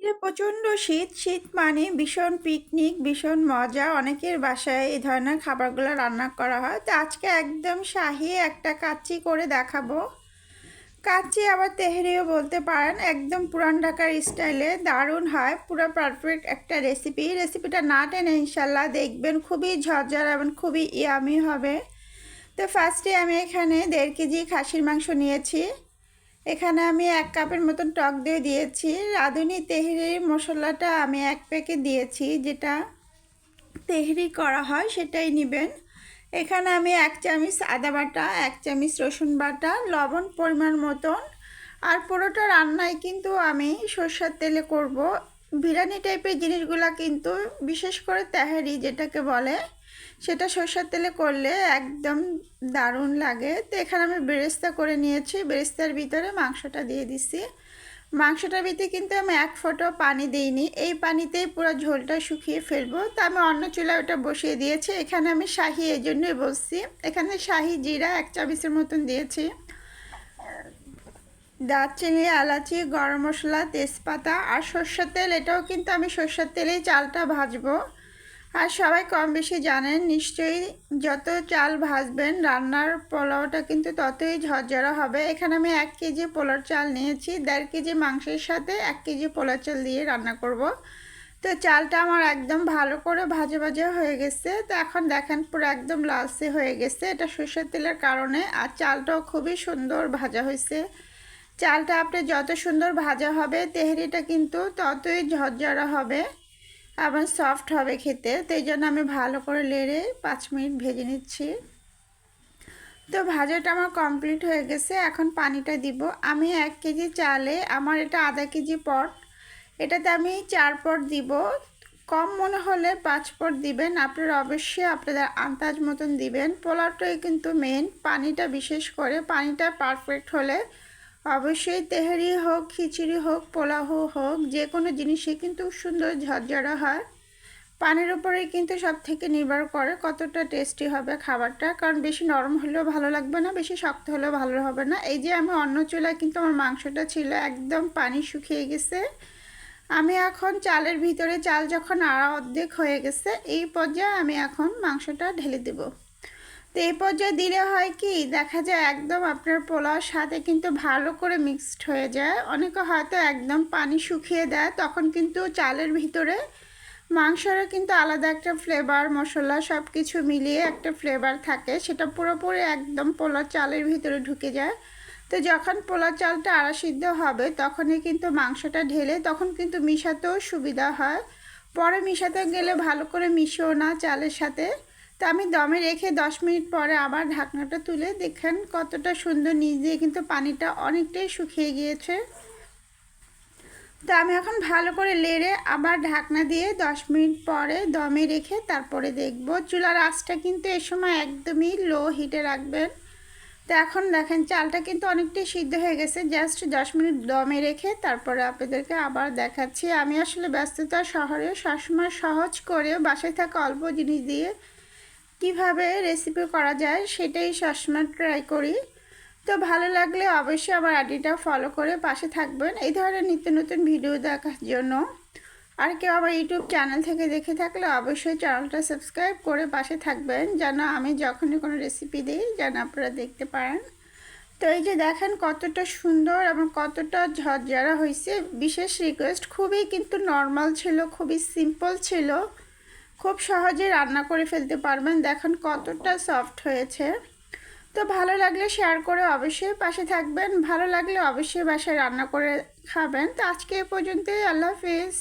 বাইরে প্রচণ্ড শীত শীত মানে ভীষণ পিকনিক ভীষণ মজা অনেকের বাসায় এই ধরনের খাবারগুলো রান্না করা হয় তো আজকে একদম শাহি একটা কাচ্চি করে দেখাবো। কাচ্চি আবার তেহারিও বলতে পারেন, একদম পুরান ঢাকার স্টাইলে দারুণ হয়, পুরো পারফেক্ট একটা রেসিপিটা না টেনে ইনশাল্লাহ দেখবেন খুবই ঝরঝর এবং খুবই ইয়ামি হবে। তো ফার্স্টে আমি এখানে 1.5 কেজি খাসির মাংস নিয়েছি। এখানে আমি 1 কাপের মতন টক দই দিয়েছি। রাঁধুনি তেহরির মশলাটা আমি 1 প্যাকেট দিয়েছি, যেটা তেহরি করা হয় সেটাই নেবেন। এখানে আমি 1 চামচ আদা বাটা, 1 চামচ রসুন বাটা, লবণ পরিমাণ মতন। আর পুরোটা রান্নায় কিন্তু আমি সরষের তেলে করব। বিরিয়ানি টাইপের জিনিসগুলো কিন্তু বিশেষ করে তেহারি যেটাকে বলে সেটা সরষের তেলে করলে একদম দারুণ লাগে। তো এখানে আমি বেরেস্তা করে নিয়েছি, বেরেস্তার ভিতরে মাংসটা দিয়ে দিছি। মাংসটার ভিতরে কিন্তু আমি 1 ফোঁটাও পানি দিইনি, এই পানিতেই পুরো ঝোলটা শুকিয়ে ফেলবো। তো আমি অন্য চুলায় ওটা বসিয়ে দিয়েছি। এখানে আমি শাহি এই জন্যই বলছি, এখানে শাহি জিরা 1 চামচের মতন দিয়েছি, দারচিনি, এলাচি, গরম মশলা, তেজপাতা আর সরষের তেল। এটাও কিন্তু আমি সরষের তেলেই চালটা ভাজবো। আর সবাই কম বেশি জানেন নিশ্চয়ই, যত চাল ভাজবেন রান্নার পোলাওটা কিন্তু ততই ঝরঝরা হবে। এখানে আমি 1 কেজি পোলার চাল নিয়েছি, 1.5 কেজি মাংসের সাথে 1 কেজি পোলার চাল দিয়ে রান্না করব। তো চালটা আমার একদম ভালো করে ভাজা ভাজা হয়ে গেছে। তো এখন দেখেন পুরো একদম লালচে হয়ে গেছে, এটা সরষের তেলের কারণে। আর চালটাও খুবই সুন্দর ভাজা হয়েছে। চালটা আপনি যত সুন্দর ভাজা হবে তেহারিটা কিন্তু ততই ঝরঝরা হবে, আবার সফট হবে খেতে। তো এই জন্য আমি ভালো করে নেড়ে 5 মিনিট ভেজে নিচ্ছি। তো ভাজাটা আমার কমপ্লিট হয়ে গেছে, এখন পানিটা দিব। আমি 1 কেজি চালে আমার এটা আধা কেজি পট, এটাতে আমি 4 পট দিব। কম মনে হলে 5 পট দিবেন, আপনারা অবশ্যই আপনাদের আন্দাজ মতন দিবেন। পোলাওটাই কিন্তু মেন, পানিটা বিশেষ করে পানিটা পারফেক্ট হলে অবশ্যই তেহারি হোক, খিচুড়ি হোক, পোলাও হোক, যে কোনো জিনিসই কিন্তু সুন্দর ঝরঝরা হয়। পানির উপরেই কিন্তু সব থেকে নির্ভর করে কতটা টেস্টি হবে খাবারটা, কারণ বেশি নরম হলেও ভালো লাগবে না, বেশি শক্ত হলেও ভালো হবে না। এই যে আমি অন্য চুলায় কিন্তু আমার মাংসটা ছিল একদম পানি শুকিয়ে গেছে। আমি এখন চালের ভিতরে, চাল যখন আড়া অর্ধেক হয়ে গেছে এই পর্যায়ে আমি এখন মাংসটা ঢেলে দেব। তো এই পর্যায়ে দিলে হয় কি, দেখা যায় একদম আপনার পোলাওর সাথে কিন্তু ভালো করে মিক্সড হয়ে যায়। অনেকে হয়তো একদম পানি শুকিয়ে দেয়, তখন কিন্তু চালের ভিতরে মাংসেরও কিন্তু আলাদা একটা ফ্লেভার, মশলা সব কিছু মিলিয়ে একটা ফ্লেভার থাকে, সেটা পুরোপুরি একদম পোলাও চালের ভিতরে ঢুকে যায়। তো যখন পোলাও চালটা আড়া সিদ্ধ হবে তখনই কিন্তু মাংসটা ঢেলে তখন কিন্তু মিশাতেও সুবিধা হয়। পরে মিশাতে গেলে ভালো করে মিশেও না চালের সাথে। তো আমি দমে রেখে 10 মিনিট পরে আবার ঢাকনাটা তুলে দেখেন কতটা সুন্দর, নিচ দিয়ে কিন্তু পানিটা অনেকটাই শুকিয়ে গিয়েছে। তো আমি এখন ভালো করে নেড়ে আবার ঢাকনা দিয়ে 10 মিনিট পরে দমে রেখে তারপরে দেখব। চুলার আঁচটা কিন্তু এই সময় একদমই লো হিটে রাখবেন। তো এখন দেখেন চালটা কিন্তু অনেকটাই সিদ্ধ হয়ে গেছে, জাস্ট 10 মিনিট দমে রেখে তারপরে আপনাদেরকে আবার দেখাচ্ছি। আমি আসলে ব্যস্ততা শহরে সবসময় সহজ করে বাসায় থাকা অল্প জিনিস দিয়ে কিভাবে রেসিপি করা যায় সেটাই সবসময় ট্রাই করি। তো ভালো লাগলে অবশ্যই আমার আইডিটা ফলো করে পাশে থাকবেন এই ধরনের নিত্য নতুন ভিডিও দেখার জন্য। আর কেউ আমার ইউটিউব চ্যানেল থেকে দেখে থাকলে অবশ্যই চ্যানেলটা সাবস্ক্রাইব করে পাশে থাকবেন, যেন আমি যখনই কোনো রেসিপি দিই যেন আপনারা দেখতে পারেন। তো এই যে দেখেন কতটা সুন্দর এবং কতটা ঝরঝরা হয়েছে। বিশেষ রিকোয়েস্ট, খুবই কিন্তু নর্মাল ছিল, খুবই সিম্পল ছিল, খুব সহজে রান্না করে ফেলতে পারবেন। দেখেন কতটা সফট হয়েছে। তো ভালো লাগলে শেয়ার করে অবশ্যই পাশে থাকবেন, ভালো লাগলে অবশ্যই বাসায় রান্না করে খাবেন। তো আজকে এ পর্যন্তই, আল্লাহ হাফিজ।